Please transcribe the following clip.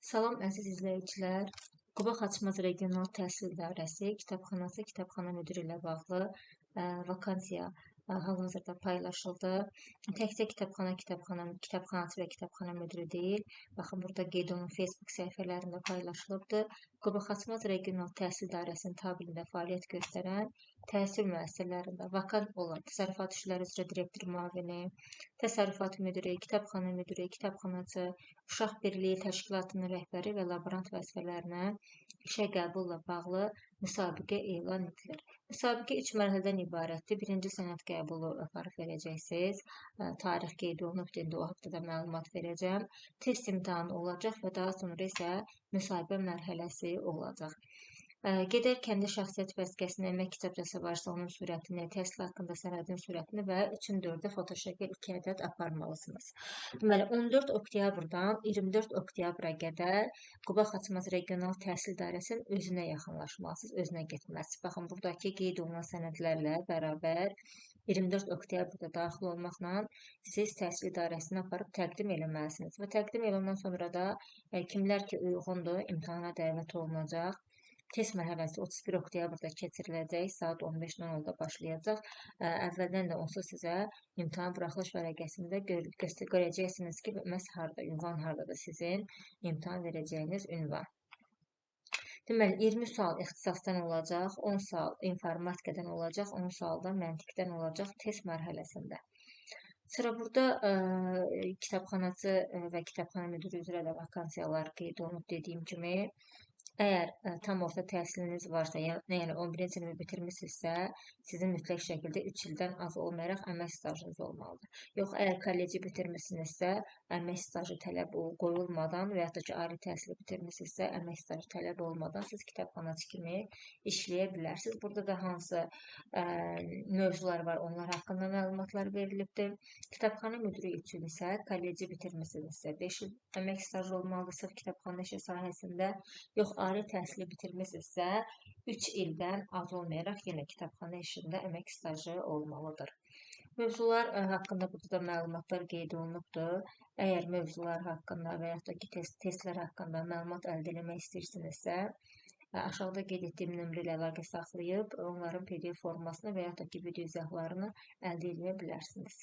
Salam əziz izləyicilər. Quba Xaçmaz Regional Təhsil İdarəsi Kitabxanası Kitabxana müdiri ilə bağlı vakansiya hal-hazırda paylaşıldı. Təkcə kitabxanaçı və kitabxana müdiri deyil. Baxın, burada qeyd olunan Facebook səhifələrində paylaşılıbdır. Quba Xaçmaz Regional Təhsil İdarəsinin tabeliyində fəaliyyət göstərən təhsil müəssisələrində vakant olan təsərrüfat işləri üzrə direktor müavini, təsərrüfat müdiri, kitabxana müdiri, kitabxanaçı, uşaq birliyi təşkilatının rəhbəri və laborant vəzifələrinə işə qəbulla bağlı müsabiqə elan edilir. Müsabiqə 3 mərhələdən ibarətdir. Birinci sənəd qəbulu aparıb verəcəksiniz. Tarix qeyd olunub, indi o haqda məlumat verəcəm. Test imtahanı olacaq və daha sonra isə müsahibə mərhələsi olacaq. Gedər kəndi şəxsiyyət vəsiqəsinin əmək kitabçası varsa onun sürətini, təhsil haqqında sənədin sürətini və 3-ün 4-ü fotoşəkil 2 ədəd aparmalısınız. Deməli, 14 oktyabrdan 24 oktyabra qədər Quba Xaçmaz Regional Təhsil İdarəsinin özünə yaxınlaşmalısınız, özünə getməlisiniz. Baxın, buradakı qeyd olunan sənədlərlə bərabər 24 oktyabrda daxil olmaqla siz təhsil idarəsinə aparıb təqdim eləməlisiniz. Və təqdim eləndən sonra da kimlər ki uyğundur, imtahana dəvət olunacaq. Test mərhələsi 31 oktyabrda keçiriləcək, saat 15:00-da başlayacaq. Əvvəldən də onsuz sizə imtahan buraxılış vərəqəsində görəcəksiniz ki, məhz harda, ünvan hardadır sizin imtahan verəcəyiniz ünvan. Deməli, 20 sual ixtisasdan olacaq, 10 sual informatikadan olacaq, 10 sual da məntiqdən olacaq test mərhələsində. Sıra burada kitabxanaçı və kitabxana müdiri üzrə də vakansiyalar qeyd olunub dediyim kimi. Əgər tam orta təhsiliniz varsa, yəni 11-ci sinif bitirmisinizsə, sizin mütləq şəkildə 3 ildən az olmayaraq əmək stajınız olmalıdır. Yox, əgər kolleci bitirmisinizsə, əmək stajı tələb qoyulmadan və yaxud da ki, ali təhsili bitirmisinizsə, əmək stajı tələb olmadan siz kitabxanaçı kimi işləyə bilərsiniz. Burada da hansı mövzular var, onlar haqqında məlumatlar verilibdir. Kitabxana müdiri üçün isə kolleci bitirmisinizsə 5 il əmək stajı olmalıdır sırf kitabxana işi sahəsində. Yox, ali təhsili bitirmisinizsə 3 ildən az olmayaraq yenə kitabxana işində əmək stajı olmalıdır. Mövzular haqqında burada da məlumatlar qeyd olunubdur. Əgər mövzular haqqında və yaxud da ki, testlər haqqında məlumat əldə etmək istəyirsinizsə, aşağıda qeyd etdiyim nömrə ilə əlaqə saxlayıb onların PDF formasını və yaxud da ki, video izahlarını əldə edə bilərsiniz.